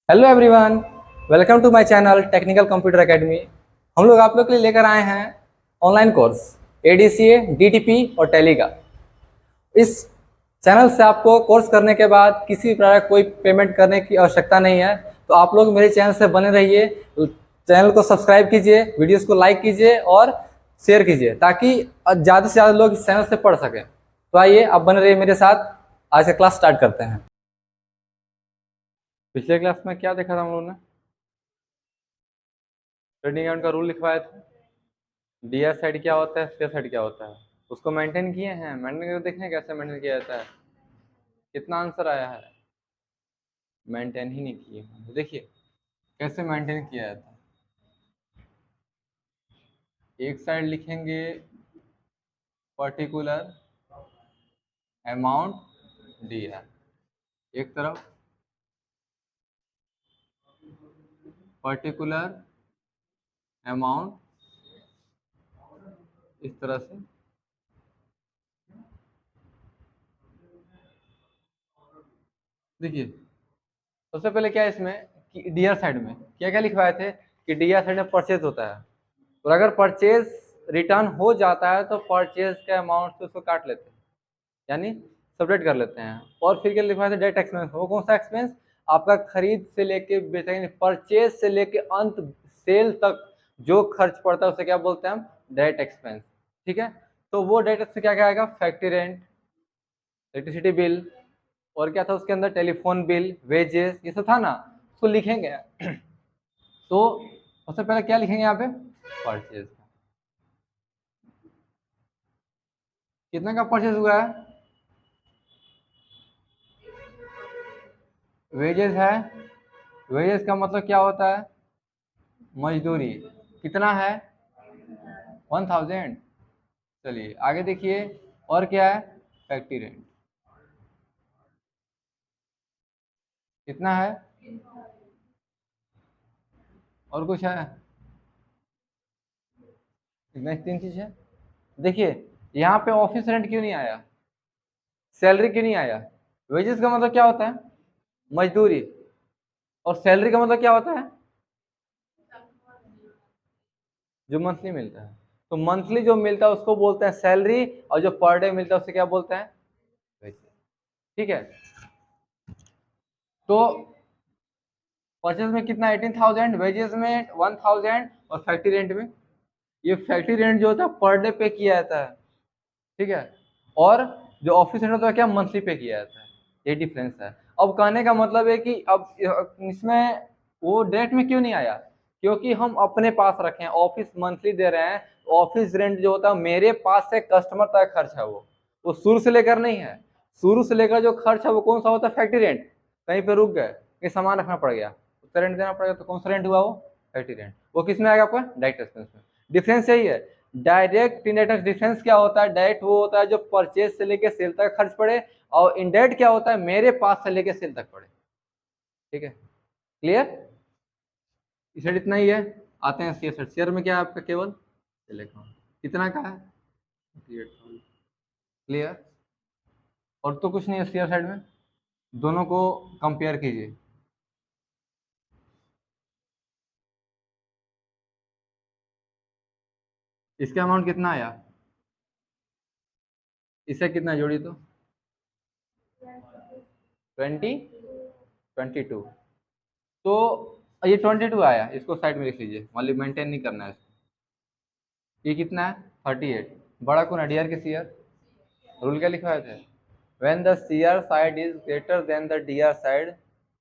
Hello everyone, welcome to my channel technical computer academy. हम लोग आप लोग के लिए लेकर आए हैं ऑनलाइन कोर्स एडीसीए, डीटीपी और टैली का। इस चैनल से आपको कोर्स करने के बाद किसी प्रकार कोई पेमेंट करने की आवश्यकता नहीं है। तो आप लोग मेरे चैनल से बने रहिए, चैनल को सब्सक्राइब कीजिए, वीडियोस को लाइक कीजिए और शेयर कीजिए ताकि ज़्यादा से ज़्यादा लोग इस चैनल से पढ़ सकें। तो आइए आप बने रहिए मेरे साथ। आज का क्लास स्टार्ट करते हैं। पिछले क्लास में क्या देखा था हम लोगों ने? ट्रेडिंग अकाउंट का रूल लिखवाए थे। डीआर साइड क्या होता है, स्पेयर साइड क्या होता है, उसको मेंटेन किए हैं। मेंटेन करके देखें कैसे मेंटेन किया जाता है। कितना आंसर आया है? मेंटेन ही नहीं किए हैं। देखिए कैसे मेंटेन किया जाता है। एक साइड लिखेंगे पर्टिकुलर अमाउंट डीआर, एक तरफ पर्टिकुलर अमाउंट इस तरह से। देखिए सबसे पहले क्या है इसमें कि डीआर साइड में क्या क्या लिखवाए थे कि डीआर साइड में परचेज होता है, और अगर परचेज रिटर्न हो जाता है तो परचेज के अमाउंट से उसको काट लेते हैं, यानी सेपरेट कर लेते हैं। और फिर क्या लिखा है डायरेक्ट एक्सपेंस। वो कौन सा एक्सपेंस? आपका खरीद से लेके बेचने, परचेज से लेके अंत सेल तक जो खर्च पड़ता है उसे क्या बोलते हैं हम? Direct expense. ठीक है, तो वो डायरेक्ट एक्सपेंस क्या क्या आएगा? फैक्ट्री रेंट, इलेक्ट्रिसिटी बिल, और क्या था उसके अंदर? टेलीफोन बिल, वेजेस, ये सब था ना, उसको लिखेंगे। तो सबसे पहले क्या लिखेंगे यहाँ पे? परचेज। कितना का परचेज हुआ है? वेजेस है। वेजेस का मतलब क्या होता है? मजदूरी। कितना है? 1000। चलिए आगे देखिए, और क्या है? फैक्ट्री रेंट कितना है? और कुछ है? इतना ही 3 चीज है। देखिए यहाँ पे ऑफिस रेंट क्यों नहीं आया, सैलरी क्यों नहीं आया? वेजेस का मतलब क्या होता है? मजदूरी। और सैलरी का मतलब क्या होता है? जो मंथली मिलता है। तो मंथली जो मिलता है उसको बोलते हैं सैलरी, और जो पर डे मिलता है उसे क्या बोलते हैं? वेजेस। ठीक है, तो परचेज में कितना? 18,000, वेजेस में 1000, और फैक्ट्री रेंट में, ये फैक्ट्री रेंट जो होता है पर डे पे किया जाता है। ठीक है, और जो ऑफिस रेंट होता है क्या? मंथली पे किया जाता है। ये डिफरेंस है। अब कहने का मतलब है कि अब इसमें वो डेट में क्यों नहीं आया? क्योंकि हम अपने पास रखे हैं, ऑफिस मंथली दे रहे हैं। ऑफिस रेंट जो होता है मेरे पास से कस्टमर तक खर्च है, वो शुरू से लेकर नहीं है। शुरू से लेकर जो खर्च है वो कौन सा होता है? Factory rent. कहीं पे रुक गए, कहीं सामान रखना पड़ गया, उसका रेंट देना पड़ेगा, तो कौन सा रेंट हुआ? वो फैक्ट्री रेंट। वो किस में आएगा? आपका डायरेक्ट एक्सपेंस में। डिफरेंस यही है। डायरेक्ट इनडायरेक्ट डिफरेंस क्या होता है? डायरेक्ट वो होता है जो परचेज से लेके सेल तक खर्च पड़े, और इनडायरेक्ट क्या होता है? मेरे पास से लेके सेल तक पड़े। ठीक है, क्लियर? इस साइड इतना ही है। आते हैं शेयर साइड। शेयर में क्या है आपका? केवल सेल अकाउंट। कितना का है? 48,000। क्लियर? और तो कुछ नहीं है शेयर साइड में। दोनों को कंपेयर कीजिए। इसका अमाउंट कितना आया? इससे कितना जोड़ी तो? 22। तो ये 22 आया, इसको साइड में लिख लीजिए, मतलब मेंटेन नहीं करना है इसको। ये कितना है? 38। बड़ा कौन है? डीआर के सीआर। रूल क्या लिखवाए थे? When the CR side is greater than the DR side,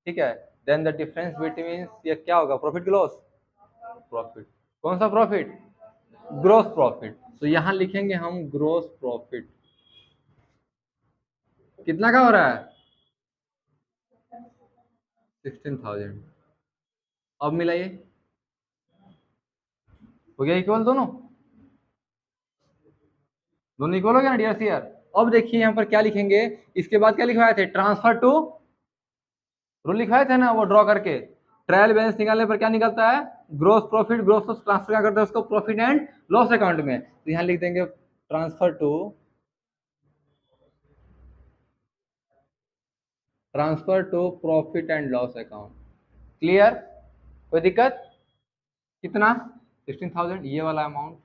ठीक है, देन द डिफरेंस बिटवीन, ये क्या होगा? प्रॉफिट की लॉस? प्रॉफिट। कौन सा प्रॉफिट? Gross profit. तो यहां लिखेंगे हम ग्रोस प्रॉफिट। कितना का हो रहा है? 16,000। अब मिलाइए, हो गया इक्वल दोनों? दोनों इक्वल हो गया ना डीआर सीआर। अब देखिए यहाँ पर क्या लिखेंगे, इसके बाद क्या लिखवाए थे? ट्रांसफर टू, रूल लिखवाए थे ना वो ड्रॉ करके। ट्रायल बैलेंस निकालने पर क्या निकलता है? Gross profit. ग्रोस ट्रांसफर क्या करते हैं उसको? प्रॉफिट एंड लॉस अकाउंट में। तो यहाँ लिख देंगे transfer to profit and loss account. Clear, कोई दिक्कत? कितना 16,000 ये वाला अमाउंट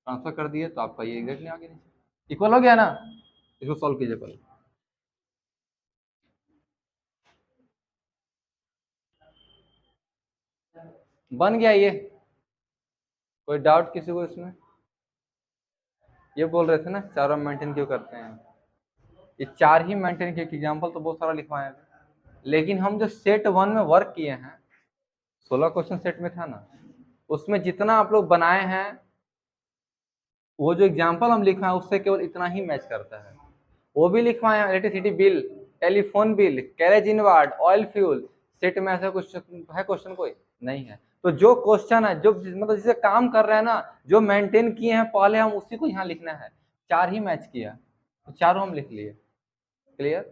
ट्रांसफर कर दिए तो आपका ये एग्जैक्टली आगे नीचे इक्वल हो गया ना। इसको सॉल्व कीजिए पहले। बन गया ये, कोई डाउट किसी को इसमें? ये बोल रहे थे ना चारों मेंटेन क्यों करते हैं, ये चार ही मेंटेन किए, एग्जाम्पल तो बहुत सारा लिखवाए हैं, लेकिन हम जो सेट 1 में वर्क किए हैं 16 क्वेश्चन सेट में था ना, उसमें जितना आप लोग बनाए हैं वो जो एग्जाम्पल हम लिखवाए उससे केवल इतना ही मैच करता है। वो भी लिखवाए हैं electricity bill, telephone bill, carriage inward, oil fuel, set में ऐसा कुछ है क्वेश्चन कोई नहीं है। तो जो क्वेश्चन है जो मतलब जिसे काम कर रहे हैं ना, जो मेंटेन किए हैं पहले हम उसी को यहाँ लिखना है। चार ही मैच किया तो चारों हम लिख लिए। क्लियर,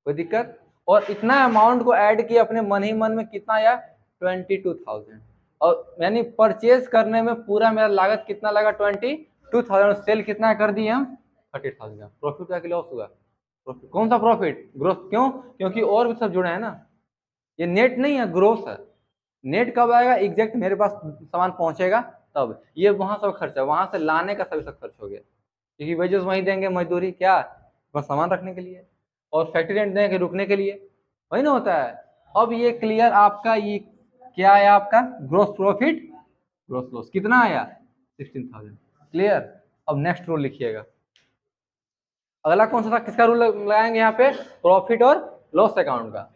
कोई दिक्कत? और इतना अमाउंट को ऐड किया अपने मन ही मन में, कितना आया 22,000, और यानी परचेज करने में पूरा मेरा लागत कितना लगा 22,000, सेल कितना कर दिए हम 30,000। प्रॉफिट का लॉस हुआ? प्रॉफिट। कौन सा प्रॉफिट? ग्रोथ। क्यों? क्योंकि और भी सब जुड़े हैं ना, ये नेट नहीं है, ग्रोथ है। नेट कब आएगा? एग्जैक्ट मेरे पास सामान पहुंचेगा तब। ये वहां सब खर्चा, वहां से लाने का सभी सब खर्च हो गया, क्योंकि वेजेस वहीं देंगे, मजदूरी क्या बस सामान रखने के लिए, और फैक्ट्री रेंट देंगे रुकने के लिए, वही ना होता है। अब ये क्लियर आपका, ये क्या आया आपका ग्रोस प्रॉफिट, ग्रोस लॉस कितना आया 16,000। क्लियर। अब नेक्स्ट रूल लिखिएगा। अगला कौन सा था, किसका रूल लगाएंगे यहाँ पे? प्रॉफिट और लॉस अकाउंट का।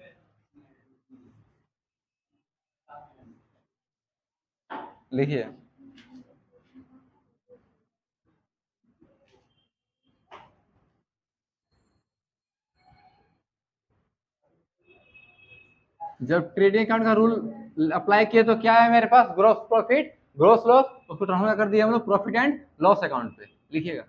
लिखिए, जब ट्रेडिंग अकाउंट का रूल अप्लाई किए तो क्या है मेरे पास? ग्रोस प्रॉफिट, ग्रोस लॉस, उसको ट्रांसफर कर दिया हम लोग प्रॉफिट एंड लॉस अकाउंट पे। लिखिएगा।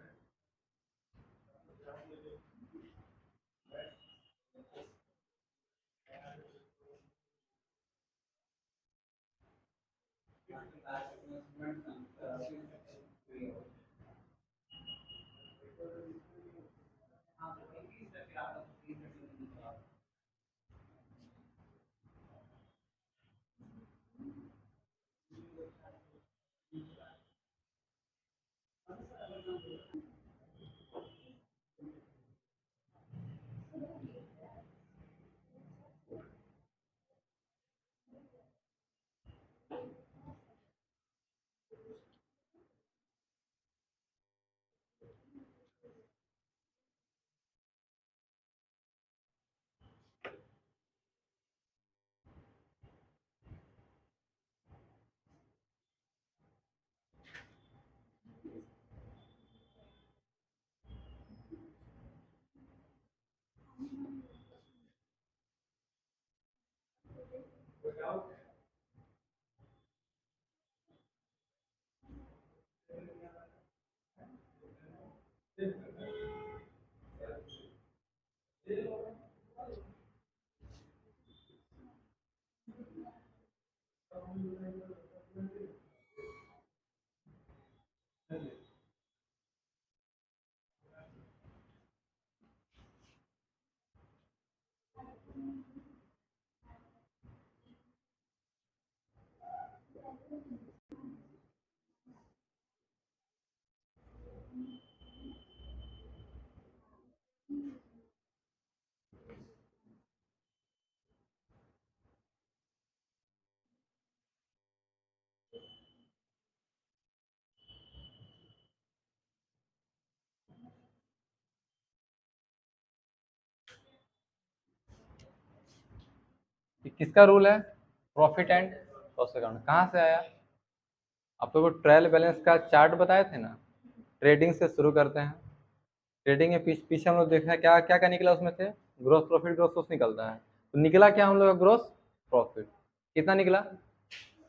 किसका रूल है? Profit and loss account. कहाँ से आया? आप लोगों को ट्रायल बैलेंस का चार्ट बताए थे ना, ट्रेडिंग से शुरू करते हैं। ट्रेडिंग में पीछे हम लोग देखा क्या क्या क्या निकला उसमें से? ग्रोस प्रॉफिट, ग्रोस लॉस निकलता है। तो निकला क्या हम लोग का? ग्रोस प्रॉफिट कितना निकला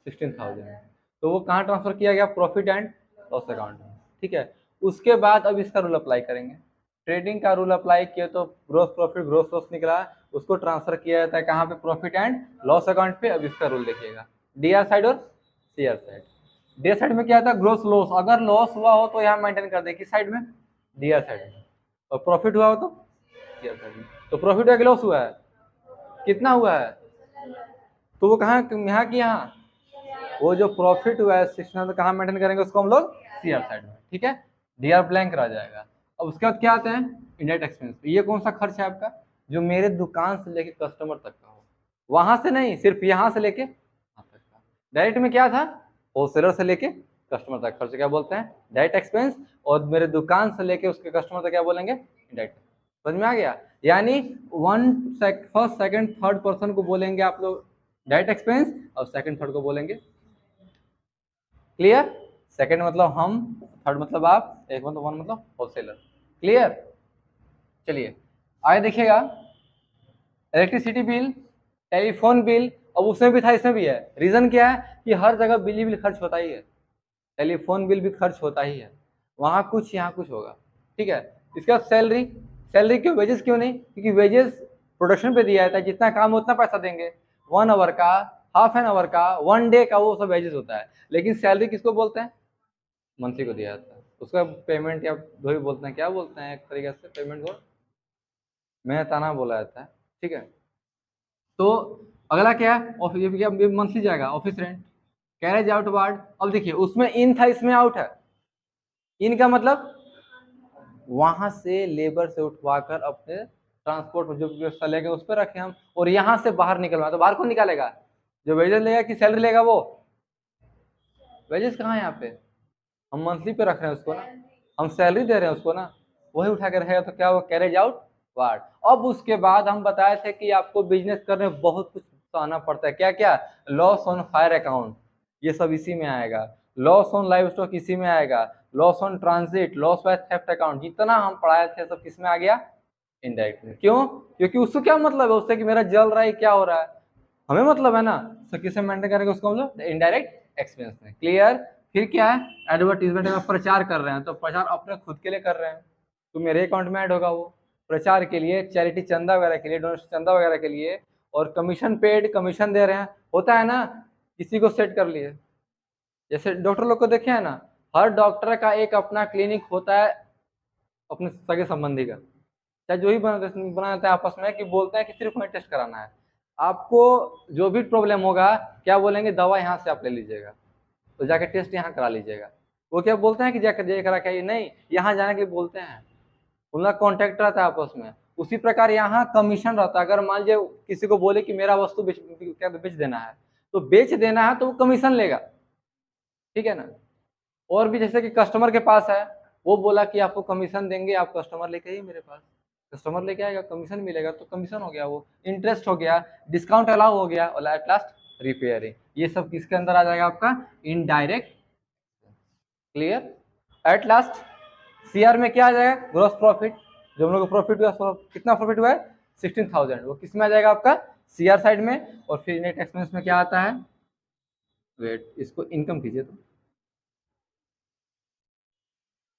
16,000। तो वो कहाँ ट्रांसफर किया गया? प्रॉफिट एंड लॉस अकाउंट में। ठीक है, उसके बाद अब इसका रूल अप्लाई करेंगे। ट्रेडिंग का रूल अप्लाई किया तो ग्रोस प्रॉफिट, ग्रोस लॉस निकला, उसको ट्रांसफर किया जाता है कहाँ पे? प्रॉफिट एंड लॉस अकाउंट पे। अब इसका रूल देखिएगा, डी आर साइड और C R side. D R side में क्या था? ग्रोस लॉस, अगर लॉस हुआ हो तो यहाँ मेंटेन कर दे किस साइड में? डी आर साइड में। और प्रॉफिट हुआ हो तो सी आर साइड में। तो प्रॉफिट का लॉस हुआ है, कितना हुआ है तो वो कहाँ, यहाँ की यहाँ, वो जो प्रॉफिट हुआ है 16 कहाँ मेंटेन करेंगे उसको हम लोग सीआर साइड में, ठीक है, डीआर ब्लैंक रह जाएगा। अब उसके बाद क्या आते हैं, इंडायरेक्ट एक्सपेंस। ये कौन सा खर्च है आपका, जो मेरे दुकान से लेके कस्टमर तक का हो, वहां से नहीं, सिर्फ यहाँ से लेके वहां तक का। डायरेक्ट में क्या था, होलसेलर से लेके कस्टमर तक खर्च क्या बोलते हैं, डायरेक्ट एक्सपेंस, और मेरे दुकान से लेके उसके कस्टमर तक क्या बोलेंगे, इंडायरेक्ट। समझ में आ गया, यानी फर्स्ट सेकंड थर्ड पर्सन को बोलेंगे आप लोग डायरेक्ट एक्सपेंस, और सेकंड थर्ड को बोलेंगे, क्लियर, सेकंड मतलब हम, थर्ड मतलब आप, एक मतलब वन मतलब होलसेलर, क्लियर। चलिए आगे देखिएगा, इलेक्ट्रिसिटी बिल, टेलीफोन बिल, अब उसमें भी था इसमें भी है। रीजन क्या है कि हर जगह बिजली बिल खर्च होता ही है, टेलीफोन बिल भी खर्च होता ही है, वहां कुछ यहाँ कुछ होगा, ठीक है। इसके बाद सैलरी, सैलरी क्यों, वेजेस क्यों नहीं, क्योंकि वेजेस प्रोडक्शन पे दिया जाता है, जितना काम उतना पैसा देंगे, 1 आवर का, हाफ एन आवर का, 1 डे का, वो सब वेजेस होता है। लेकिन सैलरी किसको बोलते हैं, मंथली को दिया जाता है, उसका पेमेंट या जो भी बोलते हैं, क्या बोलते हैं एक तरीके से पेमेंट को, मेहताना बोला जाता है, ठीक है। तो अगला क्या है, ये मंथली जाएगा office rent, carriage out ward. अब देखिए उसमें इन था, इसमें आउट है। इन का मतलब वहां से लेबर से उठवा कर अपने ट्रांसपोर्ट जो व्यवस्था लेंगे उस पर रखे हम, और यहाँ से बाहर निकलवा, तो बाहर कौन निकालेगा, जो वेजेस लेगा कि सैलरी लेगा, वो वेजेस कहाँ है यहाँ पे, हम मंथली पे रख रहे हैं उसको ना, हम सैलरी दे रहे हैं उसको ना, वही उठा के रहेगा, तो क्या वो कैरेज आउट वार्ड। अब उसके बाद हम बताए थे कि आपको बिजनेस करने में बहुत कुछ सहना पड़ता है, क्या क्या, लॉस ऑन फायर अकाउंट, ये सब इसी में आएगा, लॉस ऑन लाइव स्टॉक इसी में आएगा, loss on transit, loss by theft account, जितना हम पढ़ाए थे सब किस में आ गया, इनडायरेक्ट में। क्यों, क्योंकि उससे क्या मतलब है, उससे कि मेरा जल रहा है क्या हो रहा है, हमें मतलब है ना, तो किसे मेंटेन करेंगे उसको हम लोग इनडायरेक्ट एक्सपेंस में, क्लियर। फिर क्या है, एडवर्टीजमेंट में प्रचार कर रहे हैं, तो प्रचार अपने खुद के लिए कर रहे हैं, तो मेरे अकाउंट में ऐड होगा वो, प्रचार के लिए, चैरिटी चंदा वगैरह के लिए, डोनेशन चंदा वगैरह के लिए, और कमीशन पेड, कमीशन दे रहे हैं, होता है ना, किसी को सेट कर लिए, जैसे डॉक्टर लोग को देखे है ना, हर डॉक्टर का एक अपना क्लिनिक होता है अपने सगे संबंधी का, चाहे जो ही बनाते हैं आपस में, कि बोलते हैं कि सिर्फ हमें टेस्ट कराना है, आपको जो भी प्रॉब्लम होगा क्या बोलेंगे, दवा यहाँ से आप ले लीजिएगा, तो जाके टेस्ट यहाँ करा लीजिएगा। वो क्या बोलते हैं कि जाकर ये करा के, नहीं, यहाँ जाने के लिए बोलते हैं, उनका कॉन्ट्रैक्ट रहता है आपस में। उसी प्रकार यहाँ कमीशन रहता है, अगर मान लीजिए किसी को बोले कि मेरा वस्तु बेच देना है, तो बेच देना है तो वो कमीशन लेगा, ठीक है ना। और भी जैसे कि कस्टमर के पास है, वो बोला कि आपको कमीशन देंगे, आप कस्टमर लेके आइए मेरे पास, कस्टमर लेके आएगा, कमीशन मिलेगा, तो कमीशन हो गया, वो इंटरेस्ट हो गया, डिस्काउंट अलाउ हो गया, और एट लास्ट रिपेयरिंग, ये सब किसके अंदर आ जाएगा आपका, indirect, clear. At last CR में क्या आ जाएगा, ग्रॉस प्रॉफिट, जो हम लोग को प्रॉफिट हुआ, कितना प्रॉफिट हुआ है, 16,000, वो किस में आ जाएगा आपका, सीआर साइड में। और फिर नेट एक्सपेंस में क्या आता है, वेट, इसको इनकम कीजिए, तो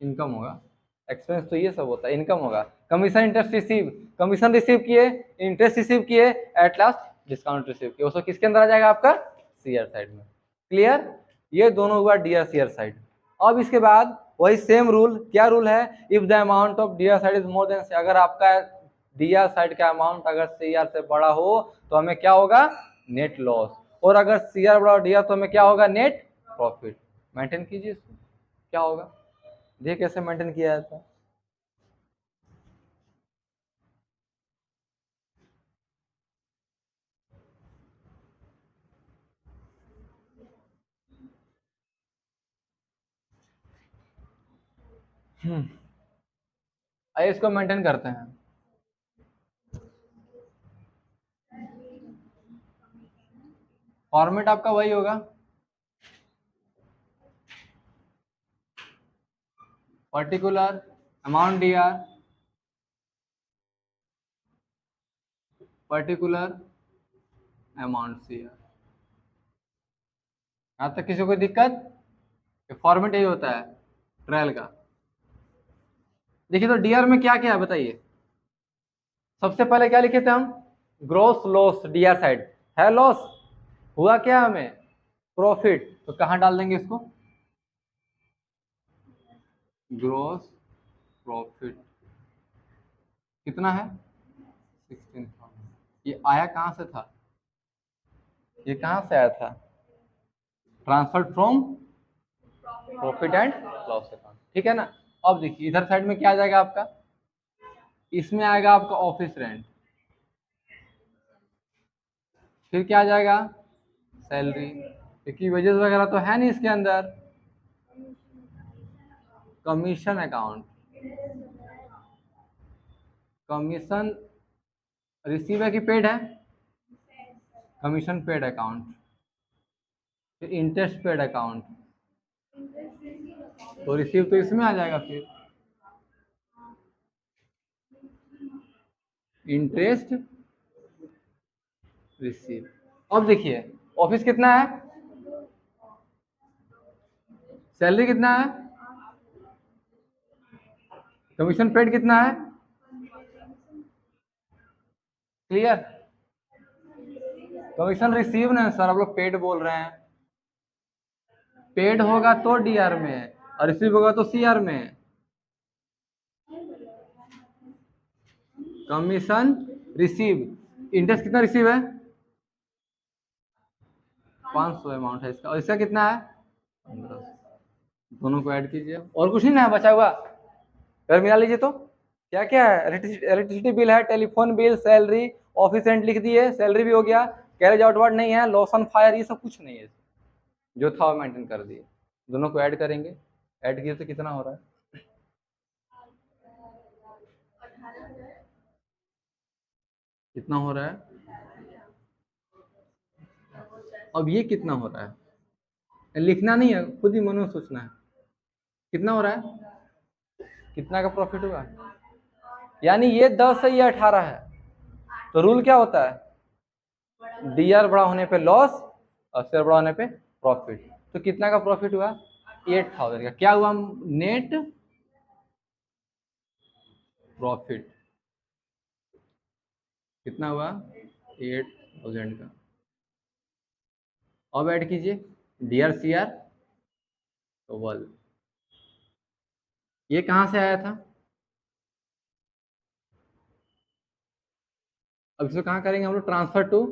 इनकम होगा, एक्सपेंस तो ये सब होता है, इनकम होगा, commission interest receive, commission receive किए, इंटरेस्ट रिसीव किए, एट लास्ट डिस्काउंट रिसीव किए, उसको किसके अंदर आ जाएगा आपका, सीआर साइड में, क्लियर। ये दोनों हुआ डीआर सीआर साइड। अब इसके बाद वही सेम रूल, क्या रूल है, if the amount of DR side is more than, अगर आपका डीआर साइड का अमाउंट अगर सीआर से बड़ा हो तो हमें क्या होगा, नेट लॉस, और अगर सीआर बड़ा डीआर तो हमें क्या होगा, नेट प्रॉफिट। मेंटेन कीजिए इसको, क्या होगा, देखिए कैसे मेंटेन किया जाता है। आइए इसको मेंटेन करते हैं। फॉर्मेट आपका वही होगा, particular amount DR, particular amount CR. यहाँ तक किसी को दिक्कत, फॉर्मेट यही होता है ट्रायल का। देखिए तो डीआर में क्या क्या है बताइए, सबसे पहले क्या लिखे थे हम, ग्रोस लॉस, डीआर साइड है लॉस, हुआ क्या हमें, प्रॉफिट, तो कहाँ डाल देंगे इसको, ग्रोस प्रॉफिट, कितना है, 16,000, ये आया कहाँ से था, ये कहाँ से आया था? Transfer from profit and loss account, ठीक है ना। अब देखिए इधर साइड में क्या आ जाएगा आपका, इसमें आएगा आपका ऑफिस रेंट, फिर क्या आ जाएगा, सैलरी, क्योंकि वेजेस वगैरह तो है नहीं इसके अंदर। कमीशन अकाउंट, कमीशन रिसीव है कि पेड है, कमीशन पेड अकाउंट, फिर इंटरेस्ट पेड अकाउंट, तो रिसीव तो इसमें आ जाएगा, फिर इंटरेस्ट रिसीव। अब देखिए ऑफिस कितना है, सैलरी कितना है, कमीशन पेड कितना है, क्लियर। कमीशन रिसीव ना सर, आप लोग पेड बोल रहे हैं, पेड होगा तो डीआर में और रिसीव होगा तो सीआर में। कमीशन रिसीव, इंटरेस्ट कितना रिसीव है, 500 अमाउंट है इसका, और इसका कितना है 1500। दोनों को ऐड कीजिए, और कुछ नहीं ना है बचा हुआ, फिर मिला लीजिए। तो क्या क्या है, इलेक्ट्रिसिटी बिल है, telephone bill, salary, office rent लिख दिए, सैलरी भी हो गया, कैरेज आउटवर्ड नहीं है, लॉस ऑन फायर, ये सब कुछ नहीं है, जो था वो मेंटेन कर दिए। दोनों को ऐड करेंगे, ऐड किए तो कितना हो रहा है, कितना हो रहा है, अब ये कितना हो रहा है, लिखना नहीं है, खुद ही मन में सोचना है, कितना हो रहा है, कितना का प्रॉफिट हुआ, यानी ये 10 है ये 18 है, तो रूल क्या होता है, डीआर बड़ा होने पे लॉस और शेयर बड़ा होने पे प्रॉफिट। तो कितना का प्रॉफिट हुआ, 8000 का, क्या हुआ, नेट प्रॉफिट कितना हुआ, 8000 का। अब ऐड कीजिए डी आर सी आर, तो वल, ये कहाँ से आया था, अब इसको कहाँ करेंगे हम लोग, transfer to,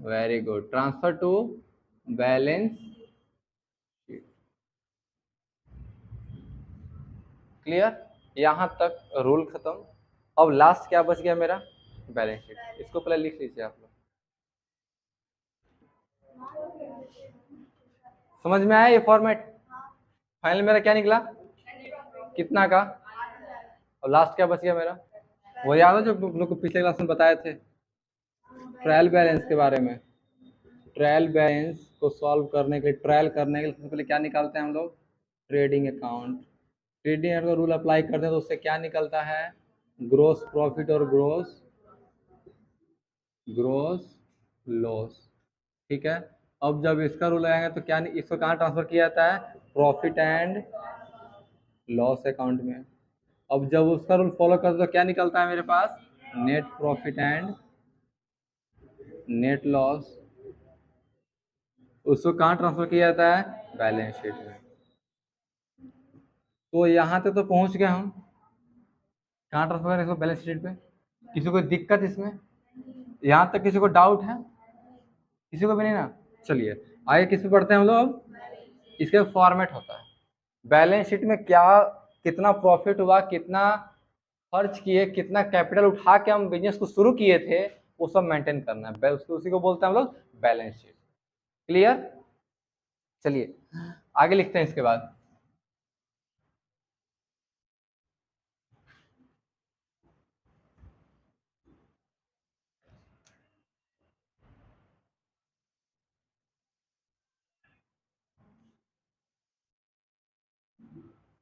very good, transfer to balance sheet, clear, यहाँ तक रूल खत्म। अब लास्ट क्या बच गया मेरा, बैलेंस शीट, इसको पहले लिख लीजिए आप लोग, समझ में आया ये फॉर्मेट। फाइनल मेरा क्या निकला, कितना का, और लास्ट क्या बच गया मेरा, वो याद है जो तुम लोग को पिछले क्लास में बताए थे, ट्रायल बैलेंस के बारे में। ट्रायल बैलेंस को सॉल्व करने के लिए, ट्रायल करने के लिए सबसे पहले क्या निकालते हैं हम लोग, ट्रेडिंग अकाउंट। ट्रेडिंग अकाउंट का रूल अप्लाई करते हैं तो उससे क्या निकलता है, ग्रोस प्रॉफिट और ग्रोस ग्रोस लॉस, ठीक है। अब जब इसका रूल आएगा तो क्या, इसको कहाँ ट्रांसफर किया जाता है, प्रॉफिट एंड लॉस अकाउंट में। अब जब उसका रूल फॉलो करते तो क्या निकलता है मेरे पास, net profit and net loss, उसको कहाँ ट्रांसफर किया जाता है, बैलेंस शीट में। तो यहाँ तक तो पहुँच गए हम, कहाँ ट्रांसफर करें इसको, बैलेंस शीट पे। किसी को दिक्कत इसमें, यहाँ तक किसी को डाउट है, किसी को भी नहीं ना। चलिए आगे किस पे पढ़ते हैं हम लोग, अब इसका फॉर्मेट होता है, बैलेंस शीट में क्या, कितना प्रॉफिट हुआ, कितना खर्च किए, कितना कैपिटल उठा के हम बिजनेस को शुरू किए थे, वो सब मेंटेन करना है, उसको उसी को बोलते हैं हम लोग बैलेंस शीट, क्लियर। चलिए आगे लिखते हैं इसके बाद,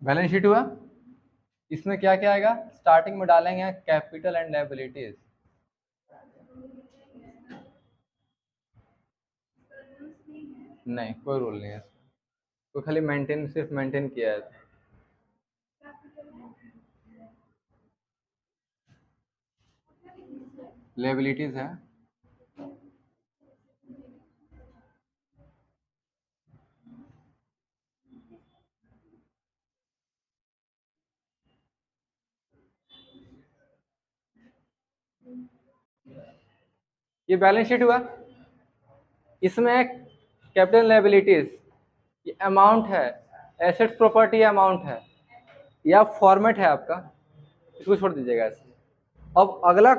बैलेंस शीट हुआ, इसमें क्या क्या आएगा, स्टार्टिंग में डालेंगे कैपिटल एंड लायबिलिटीज, नहीं कोई रूल नहीं है, तो खाली मेंटेन, सिर्फ मेंटेन किया है, लायबिलिटीज है, ये बैलेंस शीट हुआ। इसमें कैपिटल लायबिलिटीज अमाउंट है, एसेट्स प्रॉपर्टी अमाउंट है, या फॉर्मेट है आपका, इसको छोड़ दीजिएगा ऐसे। अब अगला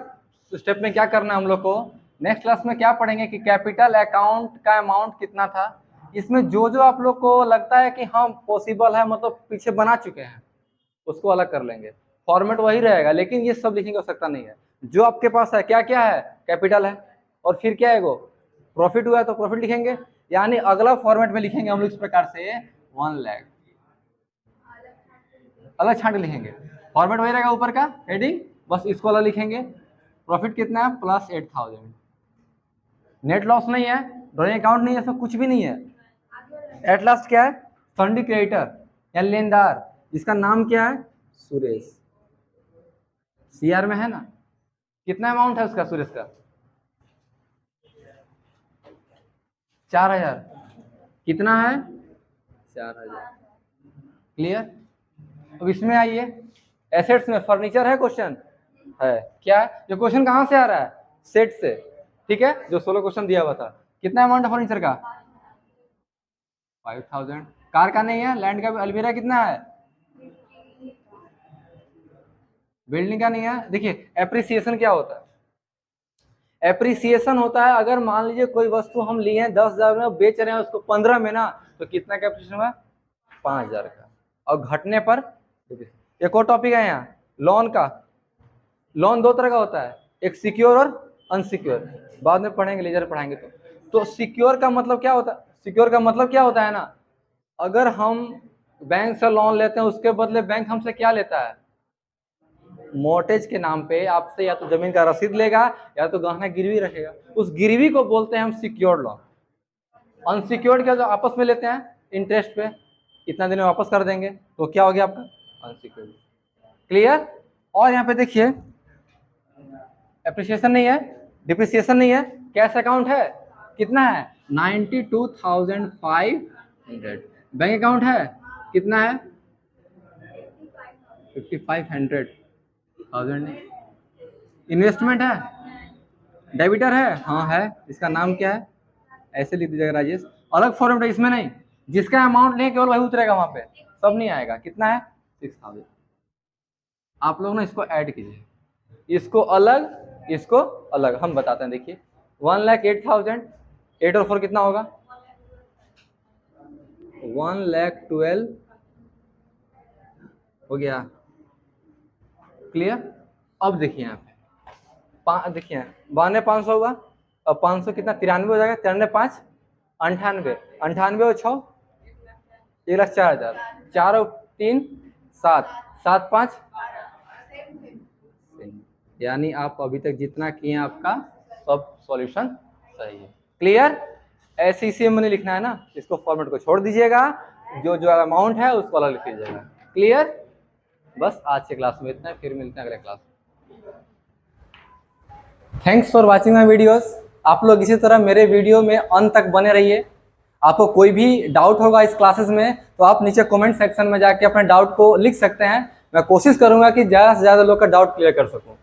स्टेप में क्या करना है हम लोग को, नेक्स्ट क्लास में क्या पढ़ेंगे कि कैपिटल अकाउंट का अमाउंट कितना था। इसमें जो जो आप लोग को लगता है कि हाँ पॉसिबल है, मतलब पीछे बना चुके हैं, उसको अलग कर लेंगे। फॉर्मेट वही रहेगा, लेकिन ये सब लिखने की आवश्यकता नहीं है। जो आपके पास है क्या क्या है, कैपिटल है, और फिर क्या है वो प्रॉफिट हुआ है तो प्रॉफिट लिखेंगे। यानी अगला फॉर्मेट में लिखेंगे हम लोग इस प्रकार से 1 लाख, अलग छाट लिखेंगे। फॉर्मेट वही रहेगा ऊपर का हेडिंग, बस इसको अलग लिखेंगे। प्रॉफिट कितना है, प्लस 8000। नेट लॉस नहीं है, ड्रॉइंग अकाउंट नहीं है, इसमें कुछ भी नहीं है। एट लास्ट क्या है, सन्डी क्रेडिटर या लेनदार, जिसका नाम क्या है, सुरेश। सीआर में है ना, कितना अमाउंट है उसका, सुरेश का 4000। कितना है, 4000। क्लियर। अब इसमें आइए, एसेट्स में फर्नीचर है, क्वेश्चन है क्या है, जो क्वेश्चन कहाँ से आ रहा है, सेट से, ठीक है, जो 16 क्वेश्चन दिया हुआ था। कितना अमाउंट है फर्नीचर का, 5000। कार का नहीं है, लैंड का, अलमीरा कितना है, बिल्डिंग का नहीं है। देखिए एप्रिसिएशन क्या होता है, एप्रिसिएशन होता है अगर मान लीजिए कोई वस्तु हम लिए हैं 10,000 में, बेच रहे हैं उसको 15 में ना, तो कितना का एप्रिसिएशन हुआ, 5000 का। और घटने पर, एक और टॉपिक है यहाँ लोन का। लोन दो तरह का होता है, एक सिक्योर और अनसिक्योर, बाद में पढ़ेंगे, लेजर पढ़ाएंगे तो सिक्योर का मतलब क्या होता है, सिक्योर का मतलब क्या होता है ना, अगर हम बैंक से लोन लेते हैं उसके बदले बैंक हमसे क्या लेता है, मोर्टेज के नाम पे आपसे या तो जमीन का रसीद लेगा या तो गहना गिरवी रखेगा, उस गिरवी को बोलते हैं हम सिक्योर्ड लोन। अनसिक्योर्ड क्या, जो आपस में लेते हैं इंटरेस्ट पे, इतना दिन में वापस कर देंगे, तो क्या हो गया आपका अनसिक्योर्ड। क्लियर। और यहाँ पे देखिए एप्रिसिएशन नहीं है, डिप्रिसिएशन नहीं है, कैश अकाउंट है, कितना है 92,500। बैंक अकाउंट है कितना है 5500,000। इन्वेस्टमेंट है, डेबिटर है, हाँ है, इसका नाम क्या है, ऐसे लिख दीजिएगा राजेश। अलग फॉर्मेट है, इसमें नहीं, जिसका अमाउंट नहीं केवल वही उतरेगा वहां पे, सब नहीं आएगा। कितना है 6000। आप लोग ना इसको ऐड कीजिए, इसको अलग, इसको अलग, हम बताते हैं। देखिए 1,08,000, 8 और 4 कितना होगा, 1,12,000 हो गया। क्लियर। अब देखिए यहाँ पे देखिए 92,500 हुआ, अब 500 कितना 93 हो जाएगा, 93 5 98, 98 और 6 1,04,000, 4 और 3 7, 7 5, यानी आप अभी तक जितना किए आपका सब सॉल्यूशन सही है। क्लियर। ऐसे इसी में लिखना है ना, इसको फॉर्मेट को छोड़ दीजिएगा, जो जो अमाउंट है उसको अलग लिख लीजिएगा। क्लियर। बस आज के क्लास में इतना है, फिर मिलते हैं अगले क्लास में। Thanks for watching my videos. आप लोग इसी तरह मेरे वीडियो में अंत तक बने रहिए। आपको कोई भी डाउट होगा इस क्लासेस में तो आप नीचे कमेंट सेक्शन में जाके अपने डाउट को लिख सकते हैं। मैं कोशिश करूंगा कि ज़्यादा से ज़्यादा लोग का डाउट क्लियर कर सकूं।